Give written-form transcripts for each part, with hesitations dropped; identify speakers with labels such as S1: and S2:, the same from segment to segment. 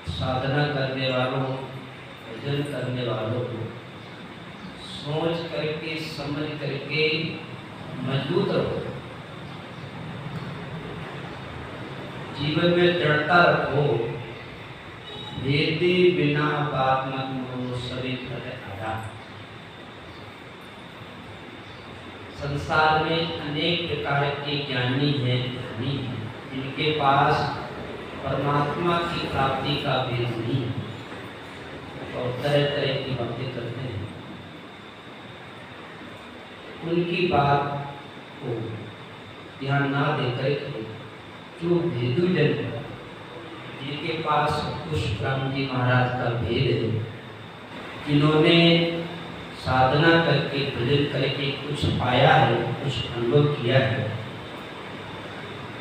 S1: साधना करने वालों, भजन करने वालों को सोच करके समझ करके मजबूत रहो, जीवन में दृढ़ता रखो। भेदे बिना बात मत करो, सभी आधा। संसार में अनेक प्रकार के ज्ञानी हैं, धनी हैं, जिनके पास परमात्मा की प्राप्ति का भेद नहीं और तरह तरह की बातें करते हैं। उनकी बात को ध्यान ना देकर जो भेदुजन है, जिनके पास पुष्पराम जी महाराज का भेद है, जिन्होंने साधना करके भजन करके कुछ पाया है, कुछ अनुभव किया है,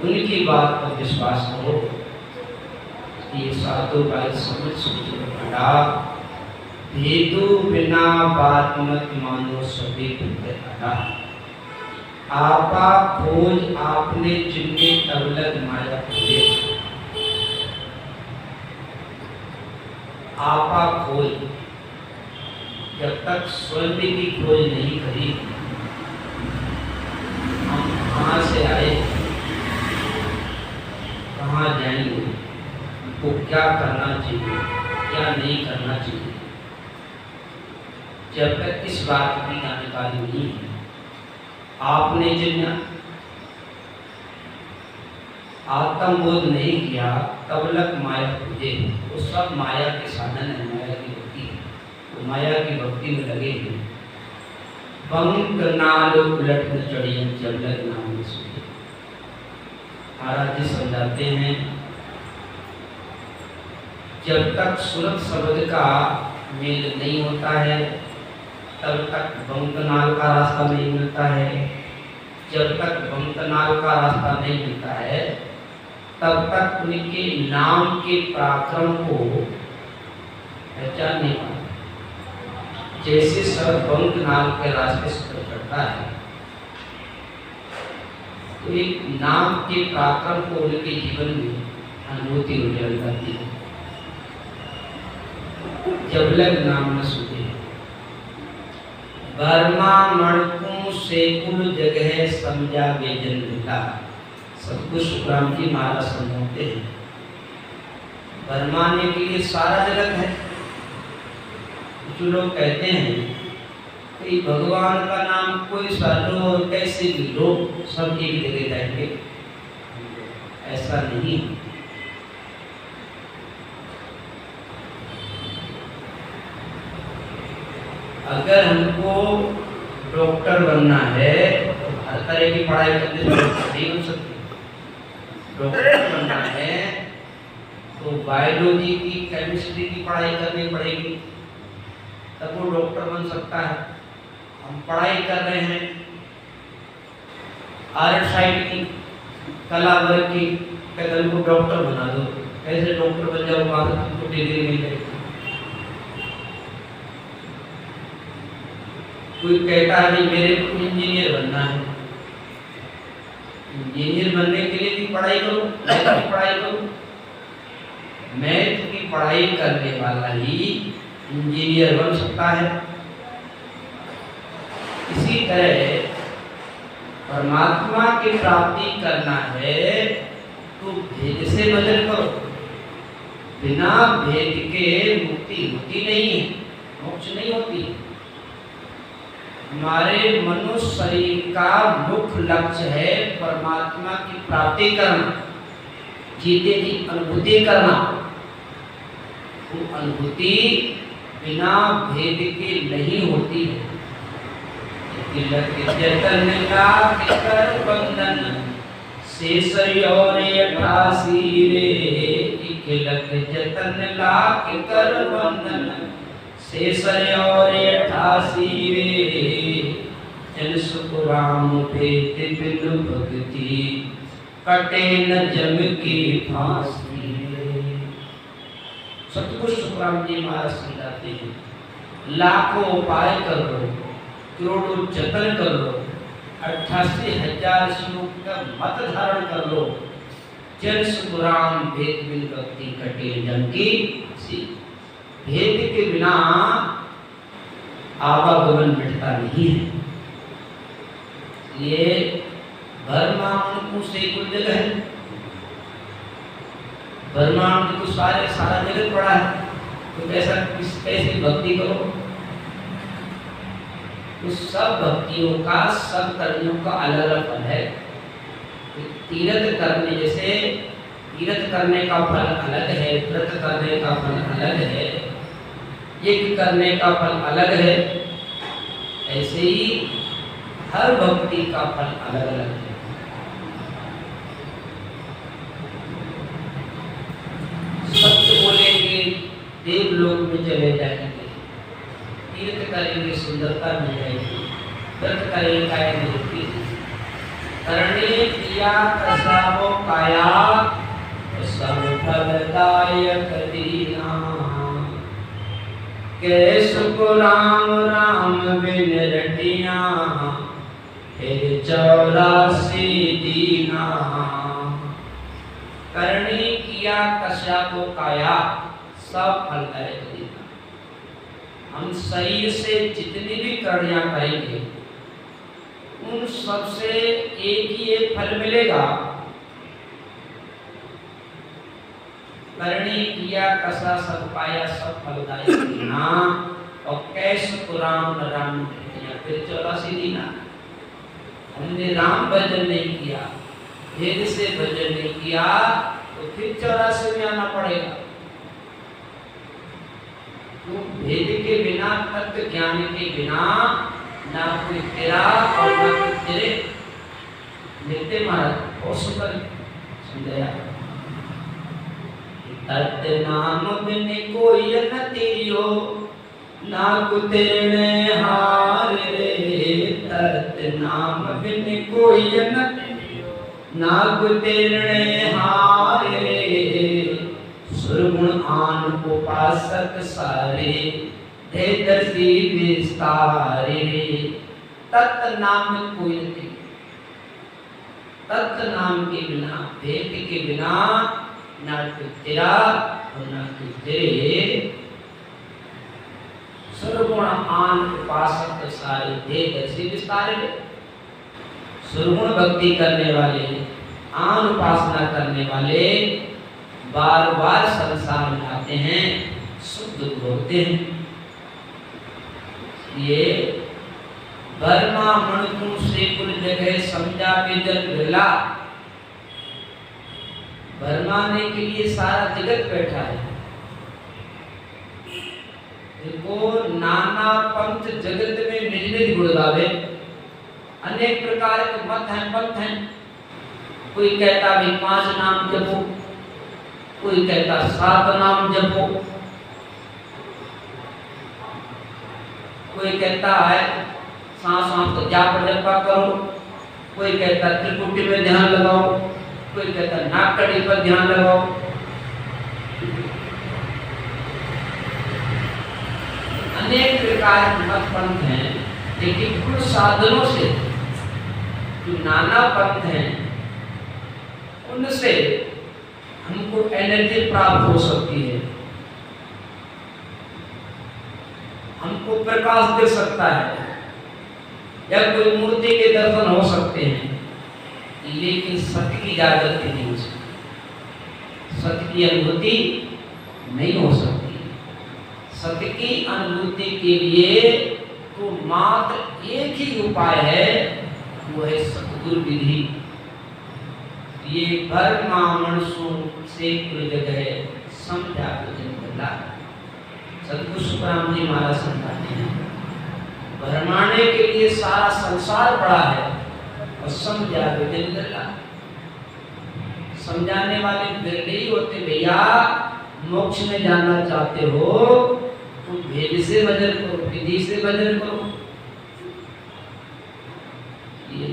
S1: उनकी बात पर विश्वास करो। ये साधु भाई समझ सोचो, भेदो बिना बात मत मानो, सभी आधा। आपा खोज आपने जिनके तबलक माया खोजे, आपा खोज, जब तक स्वयं की खोज नहीं करी, हम कहाँ से आए, कहाँ जाएंगे, को क्या करना चाहिए, क्या नहीं करना चाहिए, जब तक इस बात की जानकारी नहीं है, आपने जिन्हें आत्मबोध नहीं किया, तबलक माया खोजे, वो सब माया के साधन है, माया की भक्ति है, वो माया की भक्ति में लगे हैं। बंक नालो उलट में चढ़िए, जबलक नाम में सुने। महाराज जी समझाते हैं, जब तक सुरत शब्द का मेल नहीं होता है, तब तक बंकनाल का रास्ता नहीं मिलता है। जब तक बंकनाल का रास्ता नहीं मिलता है, तब तक उनके नाम के पराक्रम को पहचान नहीं पाते। जैसे सब बंकनाल के रास्ते से चढ़ता है, तो एक नाम के पराक्रम को उनके जीवन में अनुभूति हो जाती है। जबलक नाम न सुने, बर्मा मणकू से कुल जगह समझा बेजन मिला। सब कुछ सुखराम जी महाराज समझाते हैं। बरमाने के लिए सारा जगत है। कुछ लोग कहते हैं कि भगवान का नाम कोई सा लो, कैसे भी लो, सब एक जगह जाएंगे। ऐसा नहीं। अगर हमको डॉक्टर बनना है तो हर तरह की पढ़ाई करने से डॉक्टर नहीं बन सकते। डॉक्टर बनना है तो बायोलॉजी की, केमिस्ट्री की पढ़ाई करनी पड़ेगी, तब वो डॉक्टर बन सकता है। हम पढ़ाई कर रहे हैं आर्ट साइड की, कला वर्ग की, कहते हैं डॉक्टर बना दो। कैसे डॉक्टर बन जाओ? वहां तुमको डिग्री मिल जाएगी। कोई कहता है मेरे को इंजीनियर बनना है। इंजीनियर बनने के लिए भी पढ़ाई करो, मैथ की पढ़ाई करो। मैथ की पढ़ाई करने वाला ही इंजीनियर बन सकता है। इसी तरह परमात्मा की प्राप्ति करना है तो भेद से भजन करो। बिना भेद के मुक्ति होती नहीं है, मोक्ष नहीं होती। हमारे मनुष्य शरीर का मुख्य लक्ष्य है परमात्मा की प्राप्ति करना, जीते की अनुभूति करना। वो अनुभूति बिना भेद के नहीं होती है। जतन का कर बंधन शेष और 88 रे, जतन ला कर बंधन शेष और 88 रे, जन सुख राम भेद बिनु भक्ति कटे न जम की फांसी। सतगुरु सुखराम जी महाराज समझाते हैं, लाखों उपाय कर लो, करोड़ों जतन कर लो, 88,000 श्लोक का मत धारण कर लो, जन सुख राम भेद बिन भक्ति कटे जम की सी। भेद के बिना आवागमन मिटता नहीं है। ये ब्रह्मांड से कुल जगह है। ब्रह्मांड को सारा जगत पड़ा है, तो कैसे भक्ति करो? तो सब भक्तियों का, सब कर्मियों का अलग अलग फल है। तीर्थ करने, जैसे तीर्थ करने का फल अलग है, व्रत करने का फल अलग है, यज्ञ करने का फल अलग है, ऐसे ही हर भक्ति का फल अलग अलग है। सत्य बोलेंगे देवलोक में चले जाएंगे, तीर्थ करेंगे सुंदरता मिल जाएगी, व्रत करेंगे काय निवृत्ति, करने किया प्रसावो काया सब फलदायक दीना। सुख राम राम बिन रटिया फिर 84 दीना। करने किया कशा को काया सब फलदायक दीना। हम शरीर से जितनी भी कर्णियां करेंगे उन सबसे एक ही एक फल मिलेगा। करनी किया कसा सब पाया सब फलदायक दीना। और कैसे राम राम किया फिर 84 दीना। हमने राम भजन नहीं किया, भेद से भजन नहीं किया, तो फिर 84 में आना पड़ेगा। तो भेद के बिना, तत्व ज्ञान के बिना ना कोई तेरा और ना कोई तेरे। देखते महाराज बहुत सुंदर समझाया। तत् नाम बिन कोई न तेरियो ना कुतेरने हार रे। तत् नाम बिन कोई न तेरियो ना कुतेरने हार रे। सुरगुण आन उपासक सारे दे दर्शी विस्तारे। तत् नाम में कोई नहीं। तत् नाम के बिना, भेद के बिना ना कोई तेरा और ना कोई तेरे। सुरगुण आन उपासक सारे भेद ऐसे विस्तार है। सुरगुण भक्ति करने वाले, आन उपासना करने वाले बार बार संसार में आते हैं, सुख दुख भोगते हैं। ये बर्मा मणिपुर से कुल जगह समझा बेजल बिरला, बरमाने के लिए सारा जगत बैठा है। देखो नाना पंथ जगत में निज निज गुण गावे, अनेक प्रकार के मत हैं, पंथ हैं। कोई कहता भी 5 नाम जपो, कोई कहता 7 नाम जपो, कोई कहता है सांस को जाप जपा करो, कोई कहता त्रिपुटी में ध्यान लगाओ, कोई कहता नाक कड़ी पर ध्यान लगाओ। अनेक प्रकार के मत पंथ हैं, लेकिन कुछ साधनों से जो नाना पंथ हैं उनसे हमको एनर्जी प्राप्त हो सकती है, हमको प्रकाश दे सकता है, या कोई मूर्ति के दर्शन हो सकते हैं, लेकिन सत्य की इजाजत नहीं हो सकती, सत्य की अनुभूति नहीं हो सकती। सत्य की अनुभूति के लिए तो मात्र एक ही उपाय है, वो है सतगुरु विधि। ये बर्मा मणसू से कुल जगह समझा बेजला। सतगुरु सुखराम जी महाराज समझाते हैं, भरमाने के लिए सारा संसार बड़ा है और समझा बेजला। समझाने वाले बिरले ही होते। भैया मोक्ष में जाना चाहते हो तो भेद से भजन करो, विधि से भजन करो। ये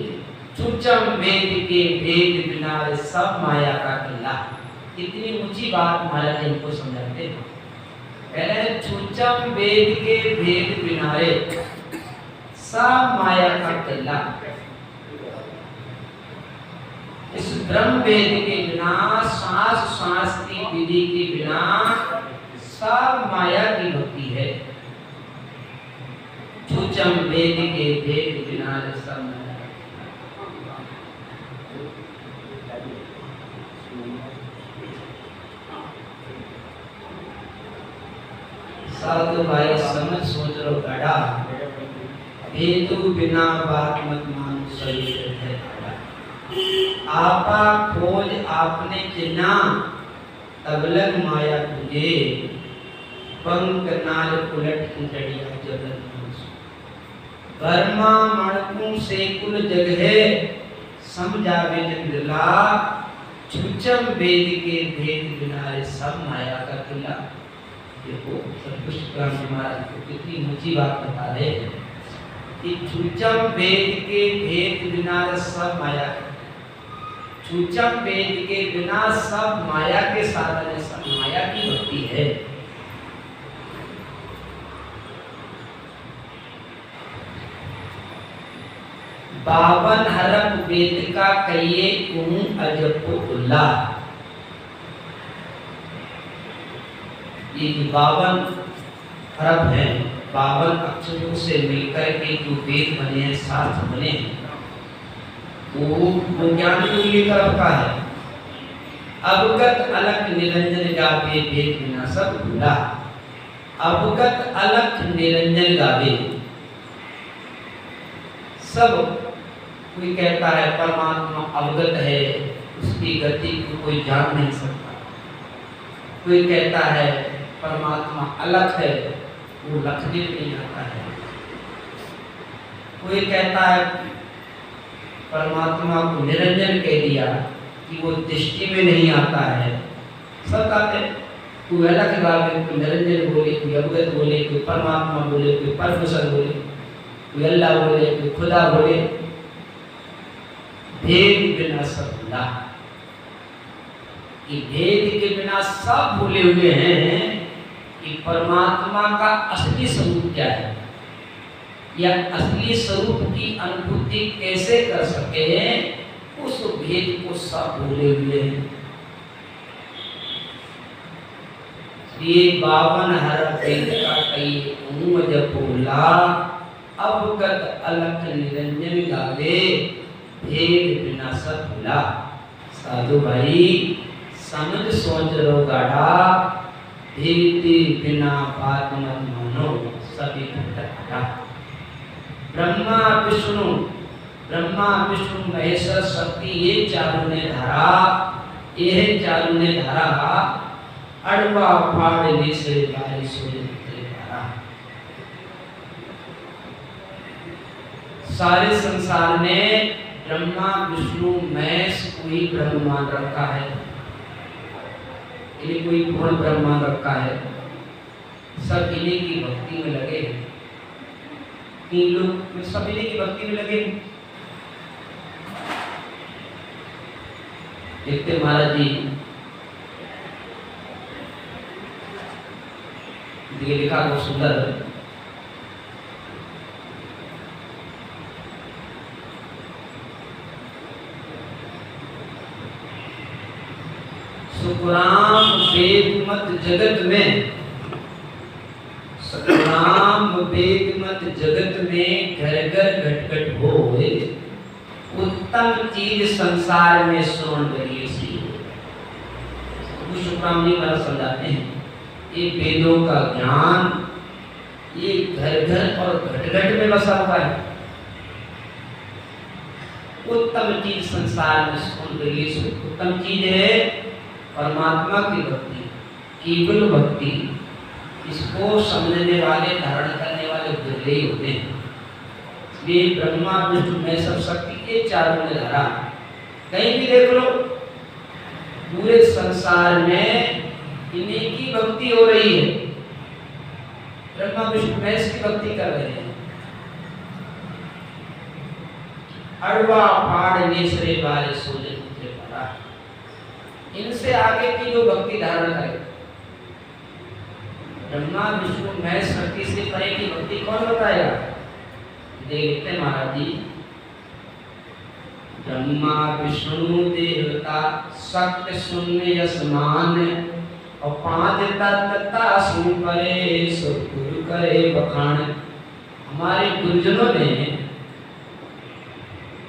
S1: चुचम वेद के भेद बिना सब माया का किला। कितनी ऊंची बात महाराज इनको समझाते हैं। पहले चुचम वेद के भेद बिना सब माया का किला। इस ब्रह्म वेद के बिना, सांस सांस की विधि के बिना सब माया की भक्ति है। चुचम वेद के भेद बिना सब माया। साधु भाई समझ सोच लो गड़ा, हेतु बिना बात मत मान शरीर है। आपा खोज आपने चिन्हा, तबलग माया तुझे, पंख नाल उलट जड़िया जगत। बर्मा मणकू से कुल जगह समझा बेजला, छुचम वेद के भेद बिना सब माया का किला। देखो सतगुरु महाराज को कितनी ऊंची बात बता रहे हैं कि छुचम वेद के भेद बिना सब माया। छुचम वेद के बिना सब माया के साधन है, सब माया की भक्ति है। बावन हरफ वेद का कहिए अजपुल्ला। ये 52 हरफ हैं, 52 अक्षरों से मिलकर के जो वेद बने हैं, शास्त्र बने हैं, वो ज्ञान की तरफ का है। अवगत अलख निरंजन गावे वेद बिना सब भूला। अवगत अलख निरंजन गावे सब। कोई कहता है परमात्मा अवगत है, उसकी गति को कोई जान नहीं सकता। कोई कहता है परमात्मा अलख है, वो लखने नहीं आता है। कोई कहता है परमात्मा को निरंजन कह दिया कि वो दृष्टि में नहीं आता है। सब कहते हैं, कोई अलख गावे, कोई निरंजन बोले, कोई अवगत बोले, कोई परमात्मा बोले, कोई परमेश्वर बोले, कोई अल्लाह बोले, कोई खुदा बोले। भेद बिना सब भूला। कि भेद के बिना सब भूले हुए हैं कि परमात्मा का असली स्वरूप क्या है, या असली स्वरूप की अनुभूति कैसे कर सके हैं, उस भेद को सब भूले हुए हैं। ये 52 हर वेद का कई ऊम जपोला, अब गत अलख निरंजन गावे, भेद बिना सब भूला। साधु भाई समझ सोच रो गाढ़ा, भेद बिना बात मत मानो, सभी घटा। ब्रह्मा विष्णु महेश्वर शक्ति ये चारों ने धरा, ये चारों ने धरा, अड़वा फाड़ निसे बारी सोले धारा। सारे संसार में ब्रह्मा विष्णु महेश को ही ब्रह्म मान रखा है, इन्हें कोई पूर्ण ब्रह्म मान रखा है। सब इन्हीं की भक्ति में लगे हैं, तीन लोग सब इन्हीं की भक्ति में लगे हैं। देखते महाराज जी ये लिखा बहुत सुंदर है। सुखराम वेद मत जगत में, सुखराम वेद मत जगत में, घर घर घट घट होए, उत्तम चीज संसार में श्रवण करिए सी। सुखराम जी महाराज समझाते हैं ये वेदों का ज्ञान ये घर घर और घट घट में बसा हुआ है। उत्तम चीज संसार में श्रवण करिए, उत्तम चीज है परमात्मा की भक्ति, केवल भक्ति। इसको समझने वाले धारण करने वाले बिरले ही होते हैं। इसलिए ब्रह्मा विष्णु महेश्वर शक्ति के चारों ने धरा। कहीं भी देख लो पूरे संसार में इन्हीं की भक्ति हो रही है, ब्रह्मा विष्णु महेश की भक्ति कर रहे हैं। अड़वा फाड़ नेसरे बारे सोले पुत्रे पड़ा, इनसे आगे की जो भक्ति धारण करे, ब्रह्मा विष्णु महेश शक्ति से परे की भक्ति कौन बताएगा? देखते महाराज जी, ब्रह्मा विष्णु देवता शक्ति शून्य यशमान, और 5 तत्ता सुन परे सो गुरु करे बखान। हमारे गुरुजनों ने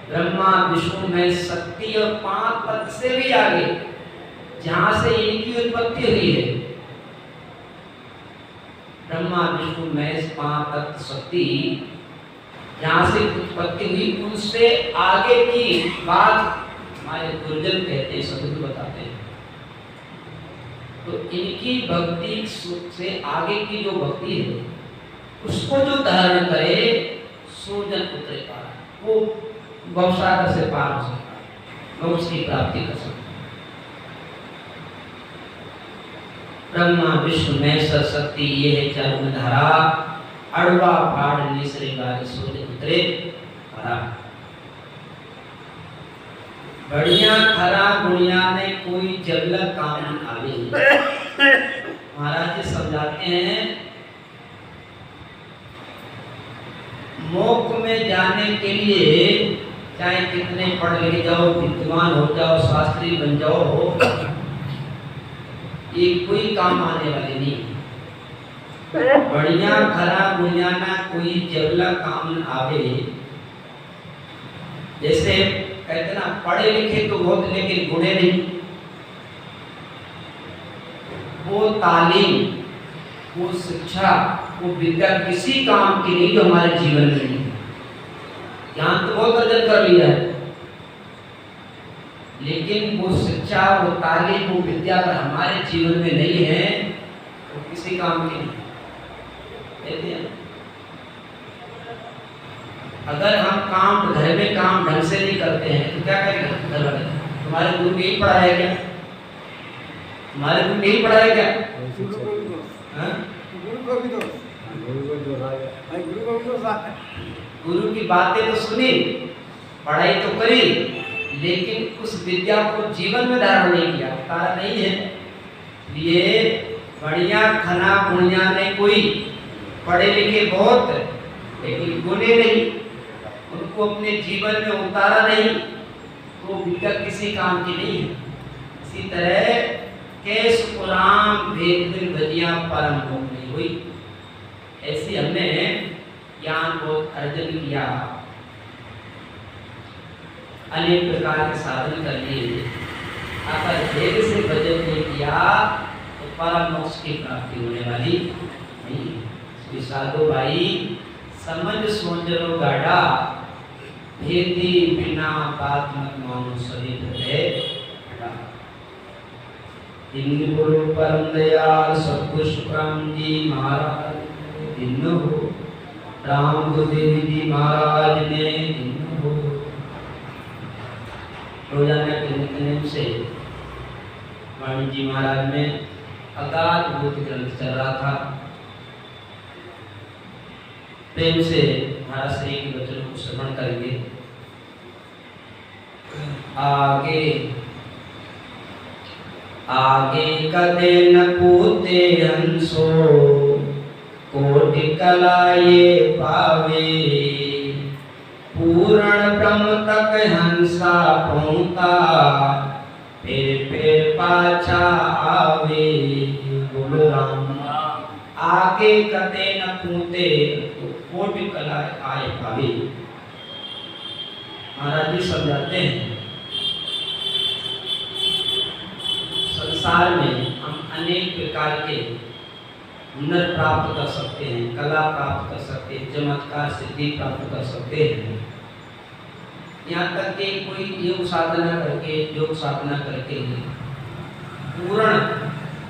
S1: ब्रह्मा विष्णु महेश शक्ति और 5 तत्व से भी आगे जहां से इनकी उत्पत्ति हुई है, ब्रह्मा विष्णु महेश 5 तत्व शक्ति जहां से उत्पत्ति हुई, उनसे आगे की बात हमारे गुरुजन कहते हैं, सदगुरु बताते हैं। तो इनकी भक्ति से आगे की जो भक्ति है उसको जो धारण करे सो जन उतरे पार, वो भवसागर से पार हो सकता है, मोक्ष की प्राप्ति कर सकता है। ब्रह्मा विष्णु महेश्वर शक्ति ये है चारों धारा, अड़वा फाड़ निसरे गारे सोले उतरे पारा। बढ़िया खरा गुणिया ने कोई जगल काम आवे। महाराज जी समझाते हैं मोक्ष में जाने के लिए चाहे कितने पढ़ लिखे जाओ, विद्वान हो जाओ, शास्त्री बन जाओ, ये कोई काम आने वाले नहीं। बढ़िया खरा गुणिया ना कोई जगला काम आवे। जैसे कहते ना पढ़े लिखे तो बहुत लेकिन गुणे नहीं, वो तालीम, वो शिक्षा, वो विद्या किसी काम की नहीं जो हमारे जीवन में नहीं। ज्ञान तो बहुत अर्जन कर लिया है, लेकिन वो शिक्षा, वो तालीम, वो विद्या अगर हमारे जीवन में नहीं है तो किसी काम की नहीं। कहते हैं अगर हम काम घर में काम ढंग से नहीं करते हैं तो क्या करेंगे घर वाले? तुम्हारे गुरु यही पढ़ाया क्या? तुम्हारे गुरु यही पढ़ाया क्या? गुरु की बातें तो सुनी, पढ़ाई तो करी, लेकिन उस विद्या को जीवन में धारण नहीं किया, तारा नहीं है। ये बढ़िया खना गुणिया ने कोई पढ़े लिखे बहुत लेकिन गुणे नहीं, उनको अपने जीवन में उतारा नहीं, तो विद्या किसी काम की नहीं है। इसी तरह कैस पुराण भेद भजिया परम भोग नहीं हुई। ऐसी हमने ज्ञान बोध अर्जन किया, अनेक प्रकार के साधन कर लिए, अगर भेद से भजन नहीं किया तो परम मोक्ष की प्राप्ति होने वाली नहीं। साधु भाई समझ सोच लो गाड़ा, भेदी बिना बात मत मानो सभी है। हिंद गुरु परम दयाल सतगुरु सुखराम जी महाराज दिन हो, राम गुरुदेव जी महाराज ने दिन हो। रोजाना के नित्य से वाणी जी महाराज में अगाध बोध ग्रंथ चल रहा था। प्रेम से महाराज श्री के वचनों को श्रवण करेंगे। आगे आगे कदे न पूते हंसो, कोटि कलाए पावे, पूर्ण ब्रह्म तक हंसा पहुँचा, फिर पाछा आवे। बोलो राम। आगे कदे न पूते कोटि कला आए पावे। महाराज जी समझाते हैं संसार में हम अनेक प्रकार के हुनर प्राप्त कर सकते हैं, कला प्राप्त कर सकते हैं, चमत्कार सिद्धि प्राप्त कर सकते हैं। यहाँ तक कि कोई योग साधना करके पूर्ण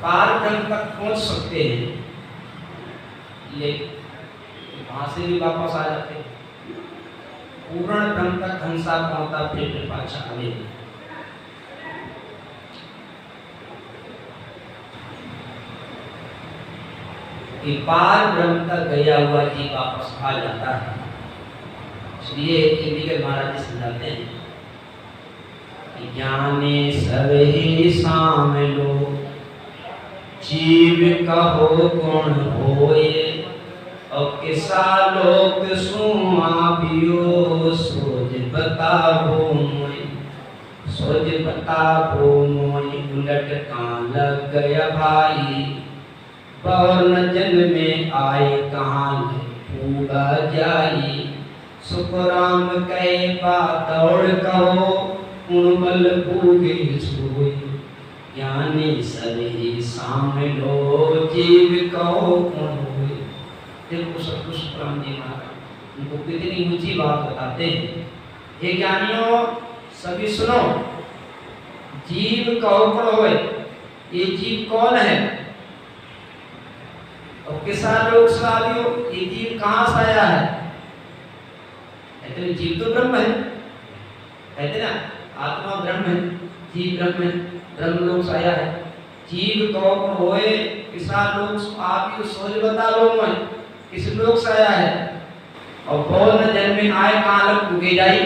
S1: पार ब्रह्म तक पहुँच सकते हैं, लेकिन वहाँ से भी वापस आ जाते हैं। पूर्ण ब्रह्म तक हंसा पहुँचता फिर पाछा आवे। कि पार ब्रह्म तक गया हुआ जीव वापस आ जाता है। इसलिए के महाराज जी समझाते हैं कि ज्ञाने सबहि सामलो, जीव कहो गुण होए, और किसा लोक सुआबियो, सोज बताबो मोय, सोज बताबो मोय। उलट कान लग गया भाई, और न जन्म में आए कहाँ पूगा जाई। सुखराम कहे बात दौड़ कहो, उन बल पूगे सोई। ज्ञानी सभी सामलो, जीव कहो कौन होए। देखो सतगुरु सुखराम जी महाराज उनको कितनी ऊंची बात बताते हैं। हे ज्ञानियों सभी सुनो, जीव कहो कौन होए। ये जीव कौन है और किसा लोग सालियो, ये जीव कहाँ से आया है। कहते जीव तो ब्रह्म है, कहते ना आत्मा ब्रह्म है, जीव ब्रह्म है, ब्रह्म लोक से आया है। जीव कौन होए, किसा लोग आप ही सोच बता लो मैं किस लोक से आया है। और बोल न जन्म में आए कहाँ लग उगे जाई।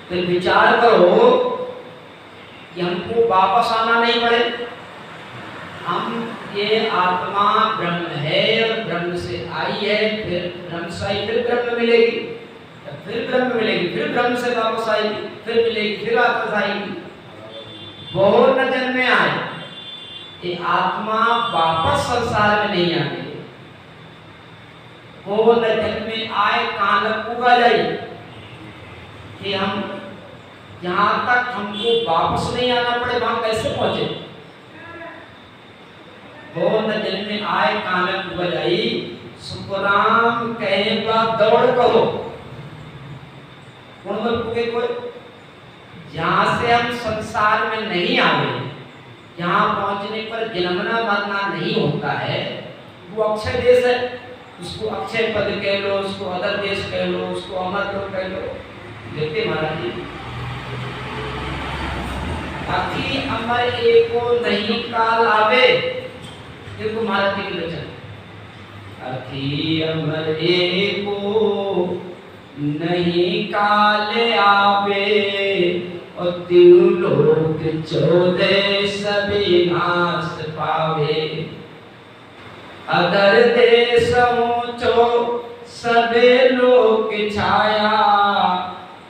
S1: तो विचार करो कि हमको वापस आना नहीं पड़े। हम ये आत्मा ब्रह्म है और ब्रह्म से आई है, फिर ब्रह्म से आई, फिर ब्रह्म मिलेगी, फिर ब्रह्म मिलेगी, फिर ब्रह्म से वापस आएगी, फिर मिलेगी, फिर वापस आएगी। बहुत न जन्म में आए, ये आत्मा वापस संसार में नहीं आती। बहुत न जन्म में आए कहाँ लग उगा जाए कि हम जहाँ तक हमको वापस नहीं आना पड़े वहां कैसे पहुंचे। बहुत न जन्म में आए कहाँ लग उगा जाए। सुखराम कहे दौड़ कहो कौन बल पुगे कोई। जहाँ से हम संसार में नहीं आवे, यहाँ पहुंचने पर जन्मना मरना नहीं होता है, वो अक्षय देश है। उसको अक्षय पद कह लो, उसको अदर देश कह लो, उसको अमर लोक कह लो। देखते महाराज जी ताकि अमर एको नहीं काल आवे। देखो महाराज जी के वचन, अखी अमर एको नहीं काल आवे, और तीनों लोक 14 सभी नाश पावे। अदर देश ऊंचो सबे लोक छाया,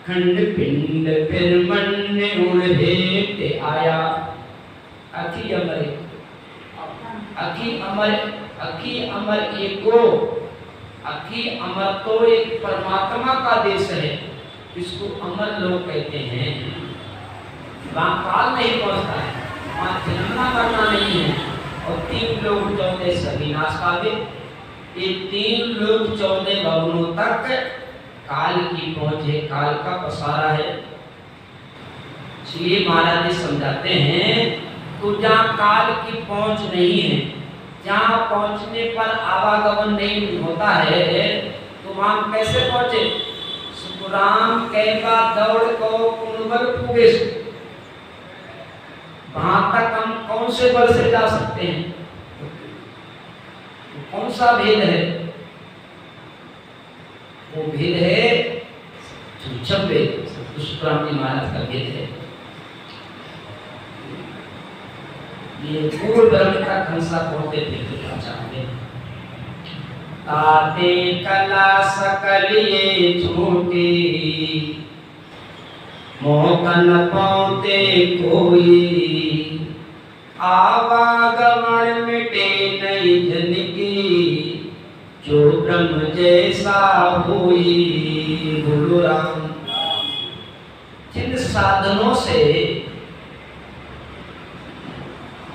S1: खंड पिंड फिर मन उड़े आया। अखी अमर एको, अखी अमर तो एक परमात्मा का देश है, इसको अमर लोग कहते हैं। वहाँ काल नहीं पहुँचता है, वहाँ जन्मना करना नहीं है। और 3 लोग 14 सविनाश काले, ये 3 लोग 14 भवनों तक काल की पहुँच है, काल का पसारा है। इसलिए महाराज जी समझाते हैं तो जहाँ काल की पहुँच नहीं है, जहाँ पहुँचने पर आवागमन नहीं होता है, तो वहाँ कैसे पहुँचे? सुखराम कहका दौड़ को कुंबल पुगे, वहां तक हम कौन से बल से जा सकते हैं? कौन सा भेद है? वो भेद है सूक्ष्म भेद, सुखराम जी महाराज का भेद है। ये पूर्व ब्रह्म का कंसा पढ़ते थे चाहते, ताते कला सकल ये छोटी, मोहकन पाते कोई, आवागमन मिटे नहीं जन की, जो ब्रह्म जैसा होई। बोलो राम। जिन साधनों से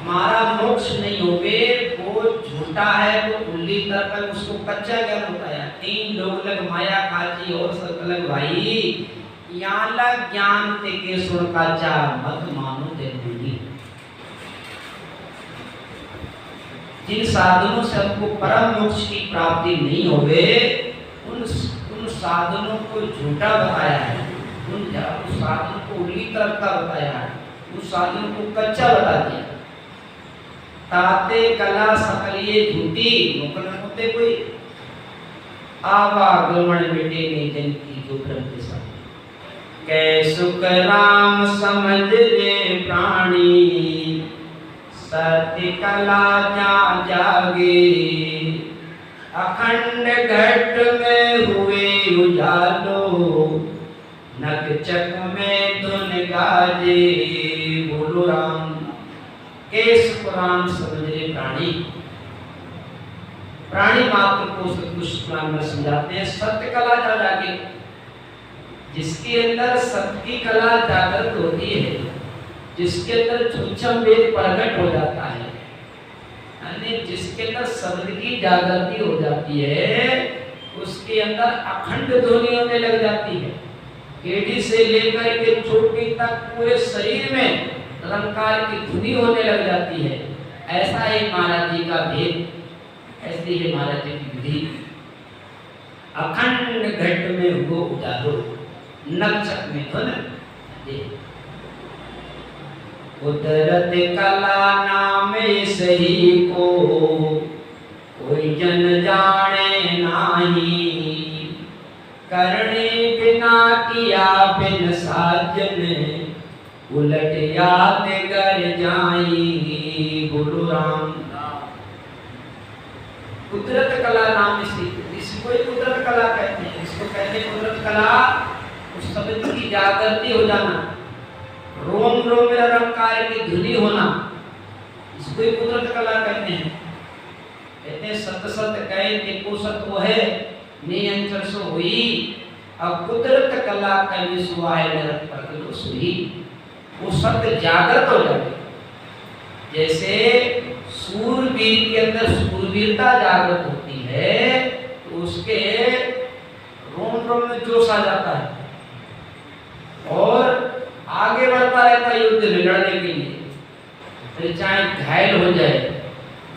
S1: हमारा मोक्ष नहीं होगे वो झूठा है, वो उल्ली तरफ है, उसको कच्चा ज्ञान होता है। 3 लोग लग माया काजी और सब लग भाई, यहाँ लग ज्ञान ते सुन काचा मत मानो जरूरी। जिन साधनों से हमको परम मोक्ष की प्राप्ति नहीं होवे, उन साधनों को झूठा बताया है, उन साधनों को उल्ली तरफ का बताया है, उस साधनों को कच्चा बता दिया। ताते कला सकलिए झूठी, मुकलन होते कोई, आवागमन मिटे नहीं जन की, जो ब्रह्म के साथ। कै सुख राम समझ ले प्राणी, सत्य कला जा जागे, अखंड घट में हुए उजालो, नक चक में धुन गाजे। बोलो राम। केस पुराण समझ ले प्राणी, प्राणी मात्र को सत्पुरुष पुराण में समझाते हैं। सत्य कला जा जागे, जिसके अंदर सत्य की कला जागृत होती है, जिसके अंदर सूक्ष्म वेद प्रकट हो जाता है, यानी जिसके अंदर शब्द की जागृति हो जाती है, उसके अंदर अखंड ध्वनि होने लग जाती है। केडी से लेकर के चोटी तक पूरे शरीर में अलंकार की धुनी होने लग जाती है। ऐसा है महाराज जी का भेद, ऐसी है महाराज जी की विधि। अखंड घट में वो उजालो, नक्षक में धुन। कुदरत कला नाम सही को, कोई जन जाने नाही, करने बिना किया बिन साजन, उलट याद कर जाई। बोलो राम। कुदरत कला नाम इसको ही कुदरत कला कहते हैं। इसको कहते हैं कुदरत कला, उस शब्द की जागृति हो जाना, रोम रोम में अलंकार की धुनी होना, इसको ही कुदरत कला कहते हैं। कहते हैं सत सत कहे देखो सत वो है, नियंत्रण सो हुई, अब कुदरत कला कभी सुहाए नरक पर सुही। वो सत्य जागृत हो जाते, जैसे सूरवीर के अंदर सूरवीरता जागृत होती है, तो उसके रोम रोम में जोश आ जाता है और आगे बढ़ता रहता है युद्ध में लड़ने के लिए। फिर चाहे घायल हो जाए,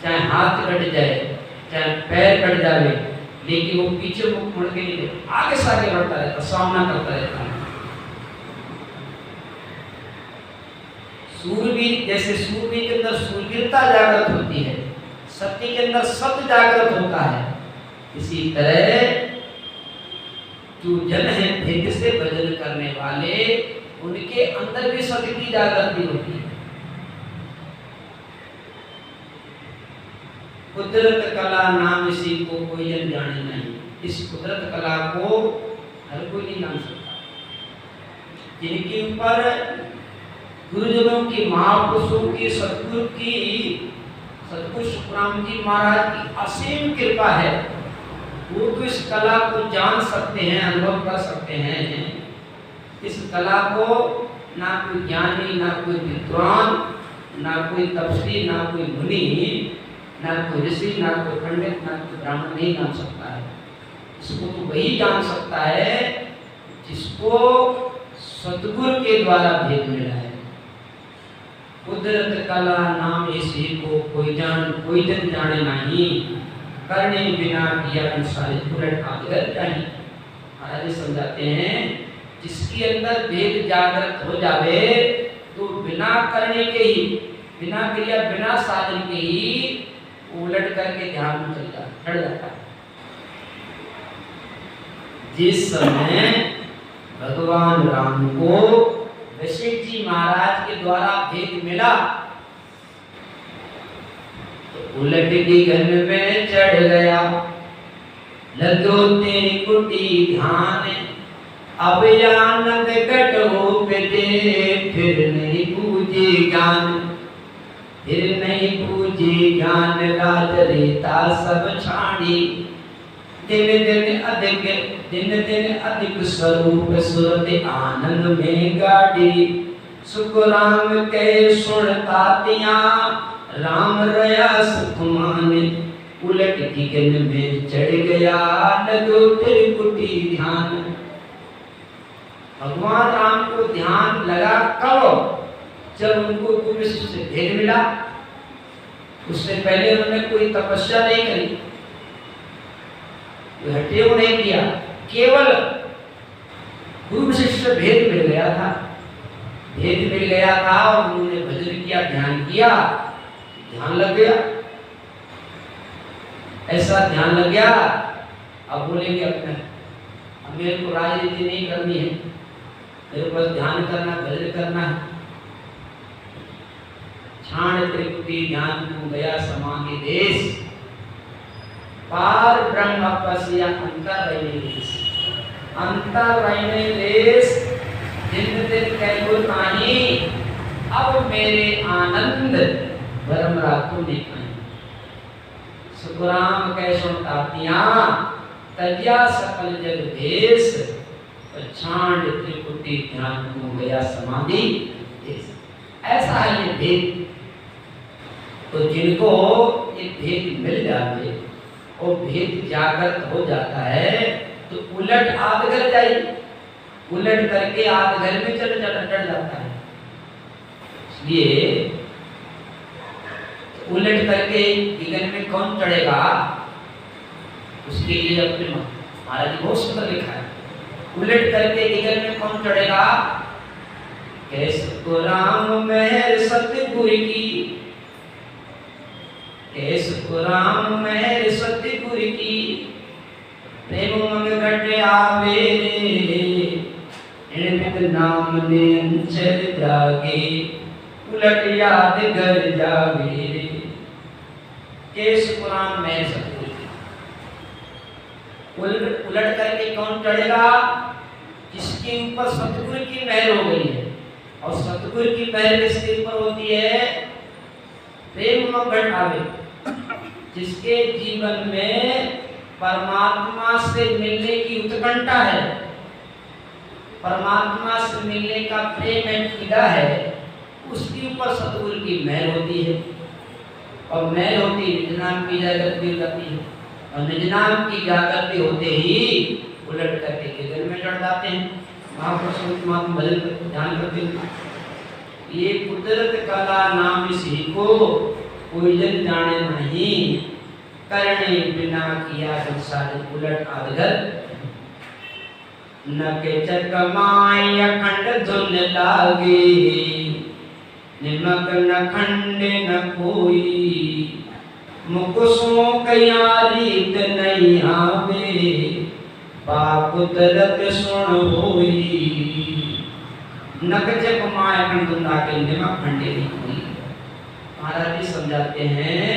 S1: चाहे हाथ कट जाए, चाहे पैर कट जाए, लेकिन वो पीछे मुख मुड़ के नहीं, आगे से आगे बढ़ता रहता, सामना करता रहता है। सूरवीर, जैसे सूरवीर के अंदर सूरवीरता जागृत होती है, सत्य के अंदर सत्य जागृत होता है, इसी तरह जो जन है भेद से भजन करने वाले, उनके अंदर भी सत्य की जागृति होती है। कुदरत कला नाम इसी को कोई जन जाने नहीं। इस कुदरत कला को हर कोई नहीं जान सकता। जिनके ऊपर गुरुजनों की, महापुरुषों की, सतगुरु की सतगुरु सुखराम जी महाराज की असीम कृपा है, वो तो इस कला को जान सकते हैं, अनुभव कर सकते हैं। इस कला को ना कोई ज्ञानी, ना कोई विद्वान, ना कोई तपस्वी, ना कोई मुनि, ना कोई ऋषि, ना कोई पंडित, ना कोई ब्राह्मण नहीं जान सकता है। इसको तो वही जान सकता है जिसको सतगुरु के द्वारा भेद मिला है। कुदरत कला नाम इसी को कोई जन जाने नहीं, करने बिना किया सारे उलट आदगर जानी। महाराज समझाते हैं जिसके अंदर भेद जागृत हो जावे तो बिना करने के ही, बिना क्रिया, बिना साधन के ही उलट करके ध्यान में चढ़ जाता है। जिस समय भगवान राम को वशिष्ठ जी महाराज के द्वारा भेद मिला तो उलट के घर में चढ़ गया, लगो तेरी कुटी ध्यान, अब आनंद कटो पे दे, फिर नहीं पूजे ज्ञान, फिर नहीं पूजे ज्ञान, राज रेता सब छाड़ी, दिन दिन अधिक स्वरूप सुरत आनंद में गाड़ी, सुख राम के सुनता तिया, राम रया सुख माने, उलट की गन में चढ़ गया, लगो तेरी कुटी ध्यान। भगवान राम को ध्यान लगा कब? जब उनको गुरु से भेद मिला। उससे पहले उन्होंने कोई तपस्या नहीं करी, हटेव नहीं किया, केवल गुरु शिष्य भेद मिल गया था, भेद मिल गया था और उन्होंने भजन किया, ध्यान किया, ध्यान लग गया। ऐसा ध्यान लग गया, अब बोलेंगे अपने अब मेरे को राजनीति नहीं करनी है, मेरे पास ध्यान करना, भजन करना है। छाण त्रिकुटी ध्यान को गया समाधि देश, पार ब्रह्म पसिया अंतर रहने देश, अंतर रहने देश, दिन दिन कैगुर नाही, अब मेरे आनंद ब्रह्म रातों ने आई। सुखराम कैसो तातिया तजिया सकल जग देश, छांड त्रिकुटी ध्यान को गया समाधि देश। ऐसा है ये भेद। तो जिनको ये भेद मिल जाते और भेद जागृत हो जाता है तो उलट आदगर जाए, उलट करके आदगर में चढ़ जाता है। इसलिए उलट करके दिगन में कौन चढ़ेगा, उसके लिए अपने महाराज जी बहुत सुंदर लिखा है। उलट करके दिगन में कौन चढ़ेगा, कैसे को राम मेहर सतगुरु की, कैसे को राम मेहर सतगुरु की, प्रेम मंग घट आवे रे, नाम ने अंचल जागे, उलट याद कर जावे रे। कैसे को राम मेहर सतगुरु की, उलट करके कौन चढ़ेगा, जिसके ऊपर सतगुरु की मेहर हो गई है। और सतगुरु की मेहर किसके ऊपर होती है, प्रेम मंगल आवे, जिसके जीवन में परमात्मा से मिलने की उत्कंठा है, परमात्मा से मिलने का प्रेम है, कीड़ा है, उसके ऊपर सतगुरु की मेहर होती है। और मेहर होती है निज नाम की जागृति हो जाती है, और निज नाम की जागृति होते ही उलट करके गिरन में चढ़ जाते हैं। महापुरुषों भजन ध्यान करते हैं। ये कुदरत कला नाम इसी को कोई जन जाने नहीं, करने बिना किया संसार उलट आदगर, न के चकमाई अखंड धुन लागे, निमक न खंडे न कोई, मुकुसों कया रीत नहीं आवे, कुदरत सुन होई, नक जप माया खंडुंदा के निमक खंडे नहीं हुई। महाराज जी समझाते हैं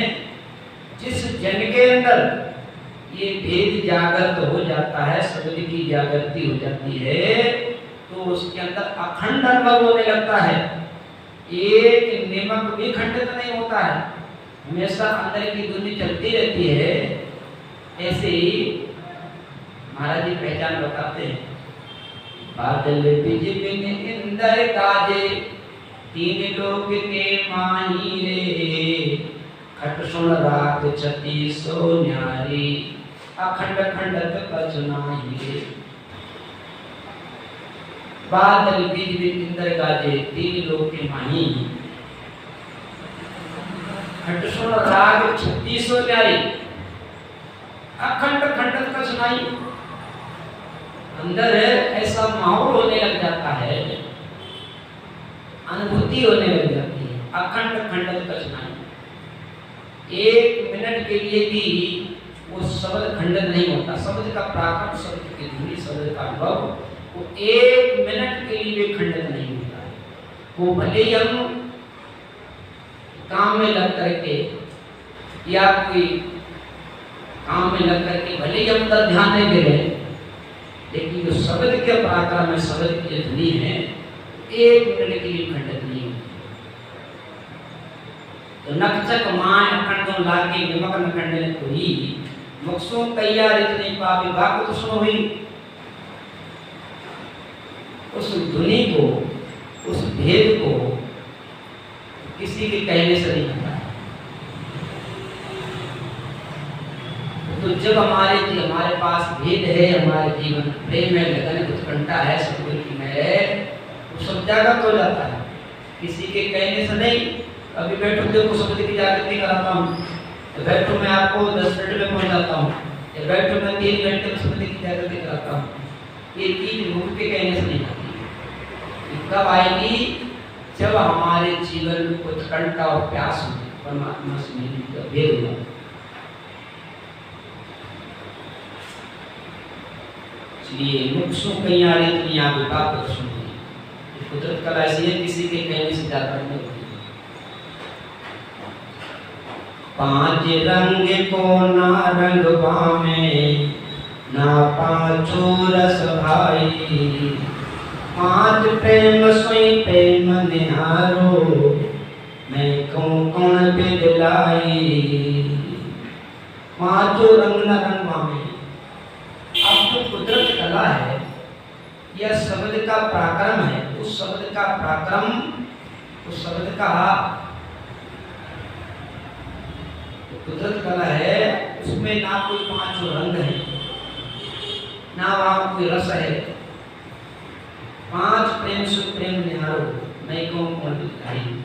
S1: जिस जन के अंदर ये भेद जागृत हो जाता है, शब्द की जागृति हो जाती है, तो उसके अंदर अखंड अनुभव होने लगता है। एक निमक भी खंडित नहीं होता है, हमेशा अंदर की धुनी चलती रहती है। ऐसे ही महाराज जी पहचान बताते हैं, बादल बिजबिन इंदर गाजे, तीन लोग के माही रे, खट सुन राग छती सो न्यारी, अखंड खंडत कछ नाही रे। बादल बिजबिन इंदर गाजे, तीन लोग के माही, खट सुन राग छती सो न्यारी, अखंड खंडत कछ नाही। अंदर ऐसा माहौल होने लग जाता है, अनुभूति होने लग जाती है, अखंड खंडत कछ नाही। एक मिनट के लिए भी वो शब्द खंडन नहीं होता। शब्द का प्राकृत, शब्द की धुनी, शब्द का अनुभव, वो एक मिनट के लिए भी खंडन नहीं होता है। वो भले ही हम काम में लग करके या कोई काम में लग करके भले ही हम तक ध्यान नहीं दे रहे, लेकिन जो शब्द के पराक्रम में, शब्द की ध्वनि है, एक मिनट के लिए खंडित नहीं होती। तो नक्षक मान अखंडों लागे निमक न खंडन कोई, मुक्सों तैयार इतनी पापी बात तो सुनो हुई। उस ध्वनि को, उस भेद को किसी के कहने से नहीं होता। तो जब हमारे पास भेद है, हमारे जीवन प्रेम है, लगन उत्कंठा है, सतगुरु में है, वो सब जागृत हो जाता है, किसी के कहने से नहीं। अभी बैठो देखो शब्द की जागृति कराता हूँ, तो बैठो मैं आपको 10 मिनट में पहुँच जाता हूँ, या बैठो मैं 3 घंटे में शब्द की जागृति कराता हूँ। ये चीज मुख के कहने से नहीं आती। कब आएगी? जब हमारे जीवन में उत्कंठा और प्यास होगी, परमात्मा से मिलने का भेद होगा। इसलिए मुक्सों कईयारी दुनिया की बात सुनिए। कुदरत का ऐसी है, किसी के कहने से ज्यादा नहीं होती। 5 रंग को ना रंग पावे, ना 5 रस भाई, 5 प्रेम सोई प्रेम निहारो, मैं कौन बिदलाई। 5 रंग ना रंग पावे। अब जो कुदरत कला है, यह शब्द का पराक्रम है। उस शब्द का पराक्रम, उस शब्द का कुदरत कला है, उसमें ना कोई 5 रंग है, ना वहां कोई रस है। 5 प्रेम सुख प्रेम निहारो, मैं कौन बिदलाई।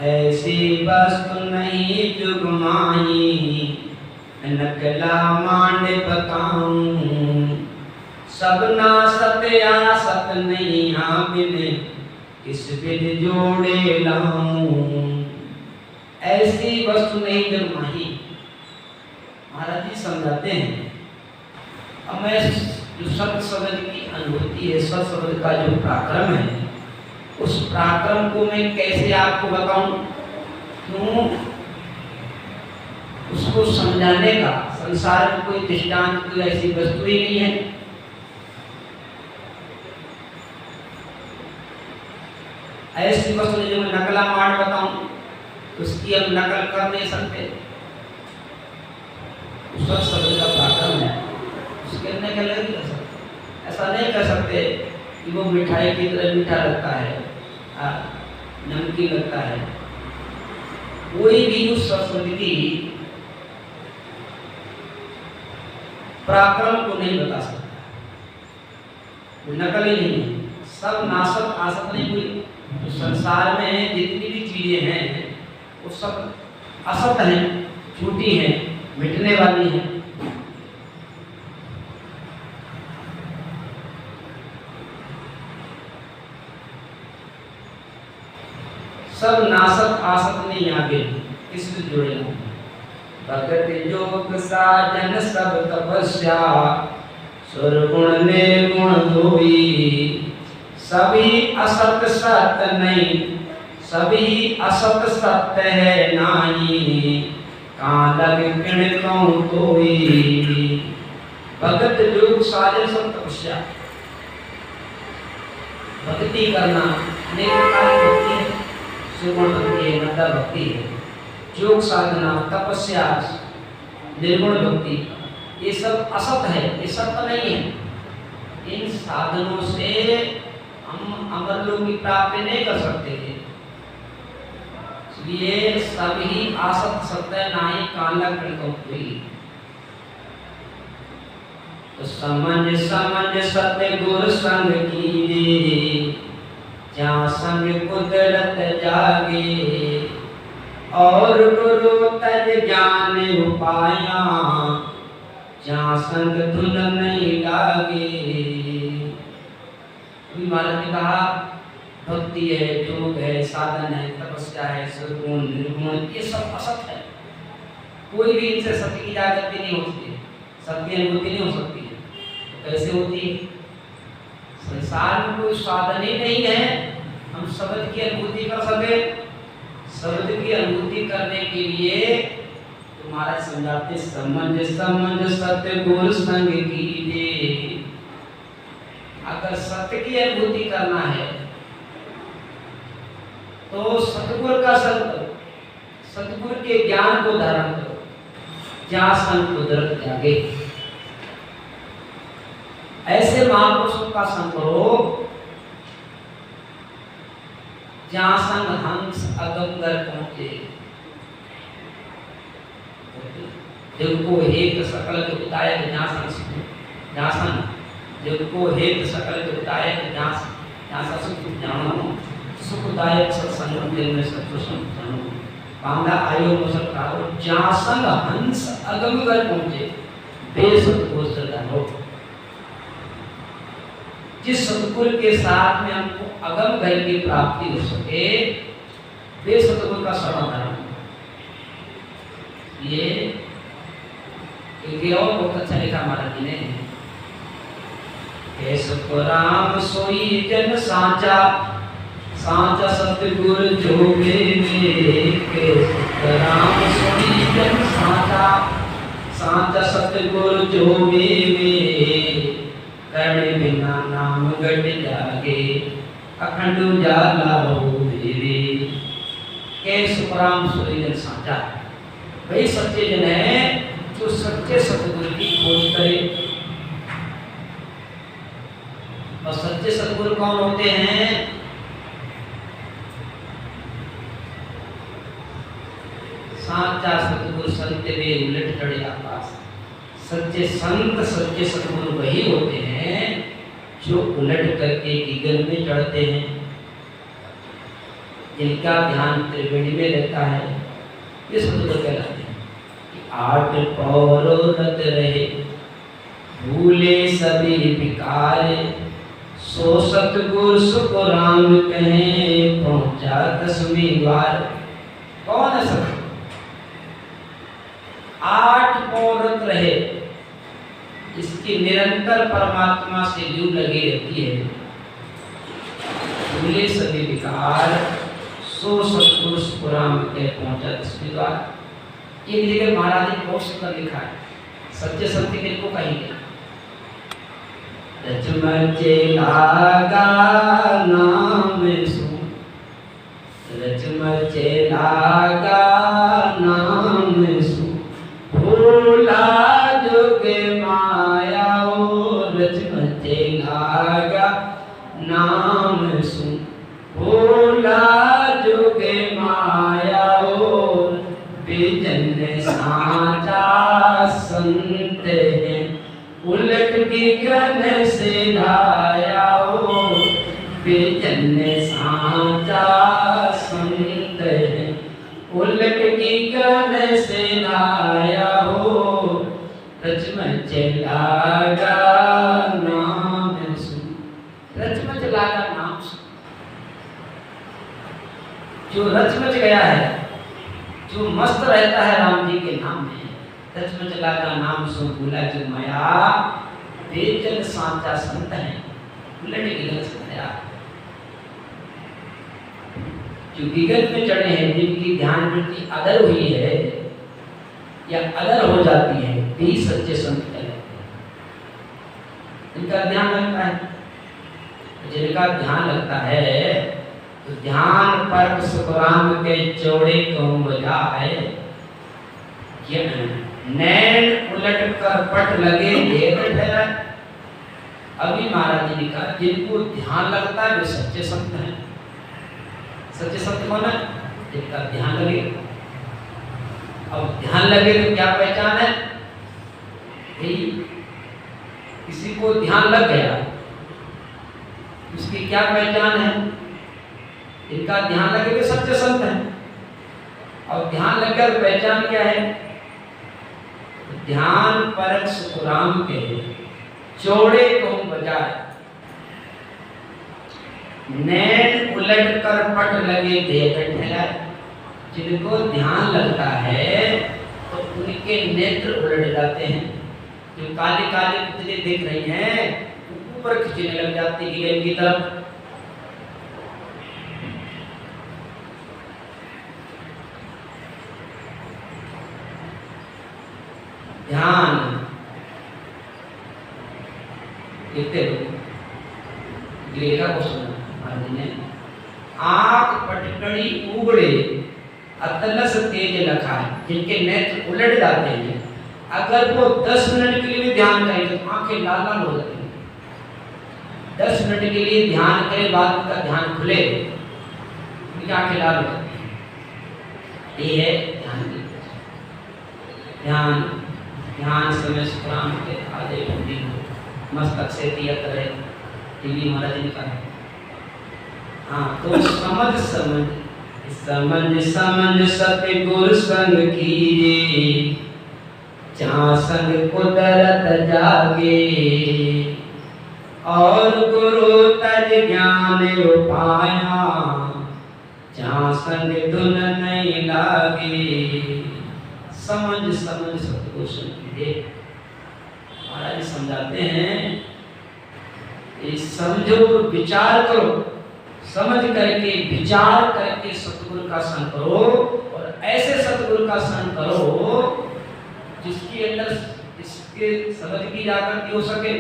S1: ऐसी वस्तु नहीं जुग माही, नकला मांड बताऊं, सब ना सत्या सत नहीं हाँ बिन, किस बिन जोड़े लाऊं। ऐसी वस्तु नहीं जुग माही। महाराज जी समझाते हैं, अब मैं जो सत शब्द की अनुभूति है, सत शब्द का जो पराक्रम है, उस पराक्रम को मैं कैसे आपको बताऊं? क्यों? उसको समझाने का संसार में कोई दृष्टांत, कोई ऐसी वस्तु ही नहीं है। ऐसी वस्तु जो मैं नकला मार बताऊं, उसकी हम नकल कर नहीं सकते। उस शब्द का पराक्रम है, उसके अंदर क्या लग सकते, ऐसा नहीं कर सकते कि वो मिठाई की तरह मीठा लगता है, नमकीन लगता है। कोई भी उस शब्द की पराक्रम को नहीं बता सकता, नकल ही नहीं है। सब नासत आसत नहीं। कोई तो संसार में जितनी भी चीजें हैं वो सब असत हैं, झूठी हैं, मिटने वाली हैं। सब नासत आसत नहीं आगे किससे जुड़े हैं। भगत योग साजन सब तपस्या, सुरगुण निर्गुण धोई, सभी असत सत्य नहीं, सभी असत सत्य है नाही, कहाँ लगे किण कहूँ कोई। भगत योग साजन सब तपस्या, भक्ति करना, अनेक प्रकार की भक्ति है, सुगुण भक्ति है, मध्य भक्ति है, योग साधना, तपस्या, निर्गुण भक्ति, ये सब असत है, ये सत्य नहीं है। इन साधनों से हम अमर लोक की प्राप्ति नहीं कर सकते थे। इसलिए सभी आसक्त सत्य नाही काला हुई। तो समझ समझ सत्य गुरु संग कीजे, जहाँ संग कुदरत जागे, और गुरु तज ज्ञान उपाया, जहाँ संग धुन नहीं लागे। अभी महाराज ने कहा भक्ति है, योग है, साधन है, तपस्या है, सद्गुण, निर्गुण, ये सब असत है। कोई भी इनसे सत्य की जागृति नहीं होती है, सत्य की अनुभूति नहीं हो सकती है। तो कैसे होती है? संसार में कोई साधन ही नहीं है हम शब्द की अनुभूति कर सके। शब्द की अनुभूति करने के लिए तुम्हारा समझाते समझ समझ सत्य गुरु संग कीजे। अगर सत्य की अनुभूति करना है तो सतगुरु का संग करो, सतगुरु के ज्ञान को धारण करो, जहाँ संग कुदरत जागे। ऐसे महापुरुषों का संग करो जहाँ संग हंस अगमगर पहुंचे, जिनको हेत सकल दुखदायक जहाँ संग जिनको हेत सकल दुखदायक जहाँ सुख जानो, सुखदायक सत्संग दिल में सत्संग जानो, बांधा आयो मुसल कारो, जहाँ संग हंस अगमगर पहुंचे, बेसतगुरु श्रद्धालो। जिस सतगुरु के साथ में हमको अगम घर की प्राप्ति हो सके, वे सतगुरु का समाधान। ये और बहुत अच्छा लिखा महाराज जी ने, राम सोई जन साचा, साचा सतगुरु जो मेरे, राम सोई जन साचा, साचा सतगुरु जो मेरे, करने बिना नाम गट जागे, अखंड उजाला हो देवे। के सुखराम सोई जन साचा, वही सच्चे जन है जो सच्चे सतगुरु की खोज करे। और सच्चे सतगुरु कौन होते हैं? साचा सतगुरु संत वे उलट चढ़े आकाश। सच्चे संत सच्चे सतगुरु वही होते हैं जो उलट करके गगन में चढ़ते हैं, जिनका ध्यान त्रिवेणी में रहता है, ये सतगुरु कहलाते हैं। आठ पौरों रत रहे, भूले सभी विकारे, सो सतगुरु सुख राम कहे, पहुंचा दसवीं द्वार। कौन है सतगुरु? आठ पौरत रहे, इसकी निरंतर परमात्मा से लू लगी रहती है, भूले सभी विकार, सो सतगुरु सुख राम कहे, पहुंचा दसवीं द्वार। ये जगह महाराज ने बहुत सुंदर लिखा है, सच्चे सत्य किनको कहेंगे? रचमचे लागा नाम सुन, रचमचे लागा नाम सुन, भूला जोगे माया ओ, रचमचे लागा नाम सुन, भूला जोगे माया ओ, बेजन साचा संत है, उलट गगन से लाया हो, बेजन साचा संत है, उलट गगन से लाया हो, रचमच लागा नाम सुन। रचमच लागा नाम सुन, जो रचमच गया है, जो मस्त रहता है राम जी के नाम में, रचमच लागा नाम सुन, भूला जो माया, बेजन साचा संत है, उलट गगन से लाया। जो गगन में चढ़े हैं, जिनकी ध्यान वृत्ति अदर हुई है या अदर हो जाती है, भी सच्चे संत कहलाते हैं। इनका ध्यान लगता है, जिनका ध्यान लगता है तो ध्यान पर सुखराम के चौड़े कहूँ बजाए, नैन उलट कर पट लगे देर ठहराए। अभी महाराज जी ने कहा जिनको ध्यान लगता है वे सच्चे संत हैं। सच्चे संत कौन है? जिनका ध्यान लगे। अब ध्यान लगे तो क्या पहचान है? किसी को ध्यान लग गया, उसकी क्या पहचान है? इनका ध्यान लगे वे सच्चे संत हैं। और ध्यान लग गया तो पहचान क्या है? ध्यान परक सुखराम के चौड़े कहूँ बजाए, नैन उलट कर पट लगे देख ठहराए। जिनको ध्यान लगता है तो उनके नेत्र उलट जाते हैं। जो काले काले पुतले देख रही हैं ऊपर खींचने लग जाती है की तरफ। ध्यान देखते हो लेखा को सुना ने आंख पटकड़ी उगड़े अतलस तेज लखा है। जिनके नेत्र उलट जाते हैं, अगर वो 10 मिनट के लिए ध्यान करें तो आंखें लाल लाल हो जाती हैं। 10 मिनट के लिए ध्यान करें, बाद उनका ध्यान खुले उनकी आंखें लाल हो जाती हैं। ये है ध्यान की। ध्यान ध्यान समय सुखराम के आधे बंदी मस्तक से दिया करे टीवी महाराज ने कहा। हाँ तो समझ समझ समझ समझ सतगुरु संग कीजे, जहाँ संग कुदरत जागे। और गुरु तज ज्ञान उपाया, जहाँ संग धुन नहीं लागे। समझ समझ सतगुरु संग कीजे। महाराज समझाते हैं समझो विचार करो, समझ करके विचार करके सतगुरु का संग करो। और ऐसे सतगुरु का संग करो जिसके अंदर इसके समझ की जागृति हो सके।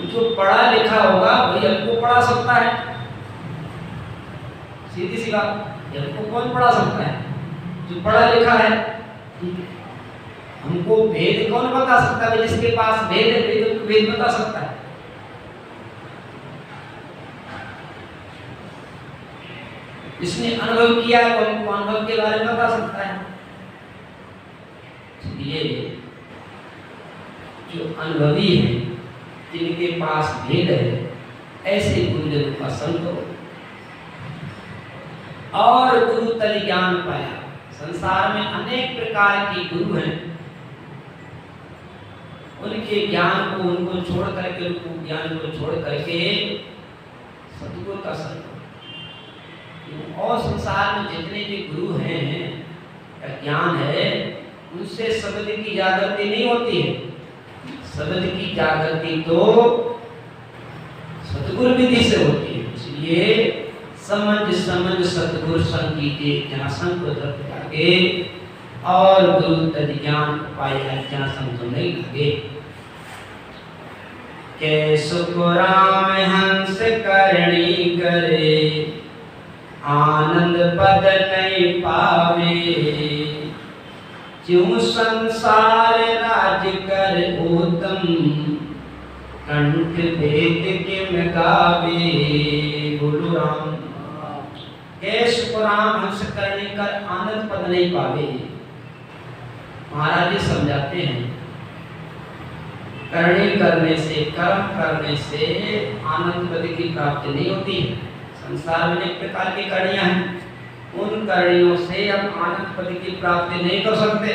S1: जो पढ़ा लिखा होगा वही हमको पढ़ा सकता है। सीधी सी बात, हमको कौन पढ़ा सकता है? जो पढ़ा लिखा है। हमको भेद कौन बता सकता है? जिसके पास भेद है वेद भेद बता सकता है। जिसने अनुभव किया है उनको अनुभव के बारे में बता सकता है। इसलिए जो अनुभवी है, जिनके पास भेद है, ऐसे गुरुजनों का संग करो। और गुरु तज ज्ञान पाया। संसार में अनेक प्रकार के गुरु हैं, उनके ज्ञान को उनको छोड़ करके, उनको ज्ञान को छोड़ करके सतगुरु का संग। और संसार में जितने भी गुरु हैं, ज्ञान है, उनसे शब्द की जागृति नहीं होती है। शब्द की जागृति तो सतगुरु विधि से होती है। इसलिए समझ समझ सतगुरु संग कीजिए, जहाँ संग को तरफ जागे। और गुरु तज ज्ञान पाया, जहाँ संग तो नहीं लगे। के सुखराम हंस करणी करे, आनंद पद नहीं पावे। क्यों संसार राज कर उत्तम, कंठ भेद किम गावे। बोलो राम। के सुखराम हंस करणी कर आनंद पद नहीं पावे। महाराज जी समझाते हैं करणी करने से, कर्म करने से आनंद पद की प्राप्ति नहीं होती है। संसार में अनेक प्रकार की करणियां हैं, उन करणियों से हम आनंद पद की प्राप्ति नहीं कर सकते।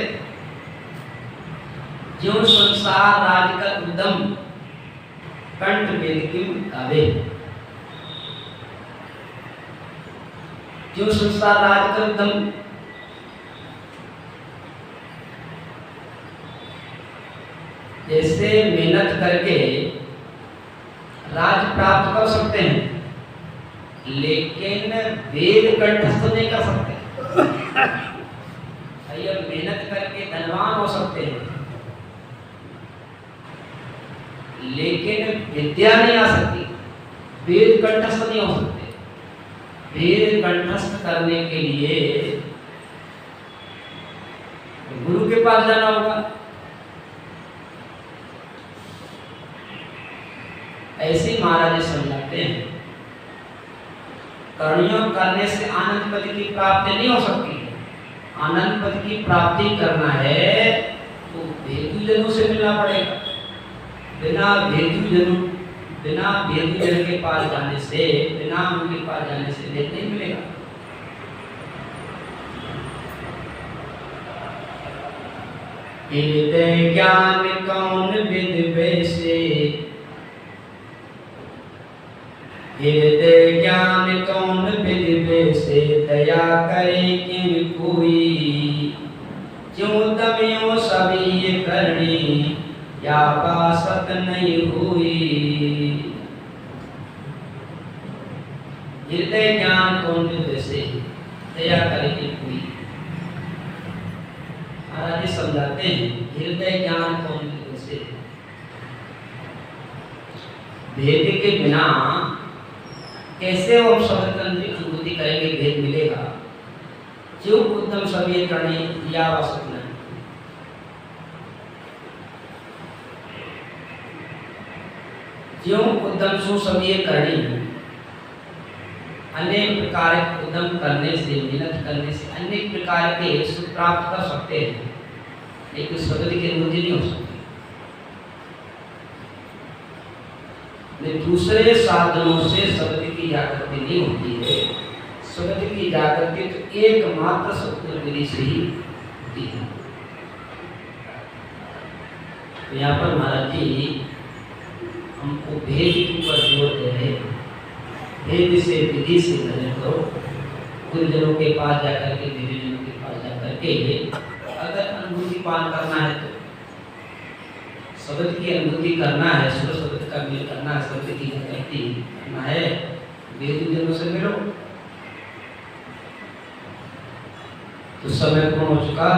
S1: जो संसार राज का उद्यम, कंठ भेद की गावे। जो संसार राज का उद्यम, जैसे मेहनत करके राज प्राप्त कर सकते हैं, लेकिन वेद कंठस्थ नहीं कर सकते। मेहनत करके धनवान हो सकते हैं, लेकिन विद्या नहीं आ सकती, वेद कंठस्थ नहीं हो सकते। वेद कंठस्थ करने के लिए गुरु के पास जाना होगा। ऐसे महाराज समझाते हैं, कर्मयोग करने से आनंद पद की प्राप्ति नहीं हो सकती। आनंद पद की प्राप्ति करना है तो भेदू जनों से मिलना पड़ेगा। बिना भेदू जन के पास जाने से, बिना उनके पास जाने से भेद नहीं मिलेगा। हृदय ज्ञान कौन विद वैसे, हृदय ज्ञान कौन विद वैसे, दया करे किम कोई, क्यों तमियो सभी ये करनी, या बासत नहीं हुई। हृदय ज्ञान कौन विद वैसे, दया करे किम कोई। महाराज समझाते हैं, हृदय ज्ञान कौन विद वैसे, भेद के बिना कैसे वो शब्द अनुभूति करेंगे, भेद मिलेगा। जो उद्यम सभी करनी या आवश्यक नहीं, जो उद्यम सो सभी करनी, अनेक प्रकार के उद्यम करने से, मेहनत करने से अनेक प्रकार के सुख प्राप्त कर सकते हैं, लेकिन शब्द की अनुभूति नहीं हो सकती। दूसरे साधनों से शब्द की जागृति नहीं होती है। शब्द की जागृति तो एकमात्र सत्य विधि से ही होती है। तो यहाँ पर महाराज जी हमको भेद के ऊपर जोर दे रहे हैं। भेद से, विधि से भजन करो। गुरुजनों के पास जाकर के, गुरुजनों के पास जाकर के अगर अनुभूति पान करना है तो शब्द की अनुभूति करना है, सुर शब्द का मेल करना है, शब्द की जागृति करना है, वेद जनों से मिलो। तो समय पूर्ण हो चुका।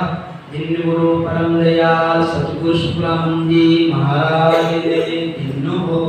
S1: दिन गुरु परम दयाल सतगुरु सुब्रह्मण्य जी महाराज ने दिन हो।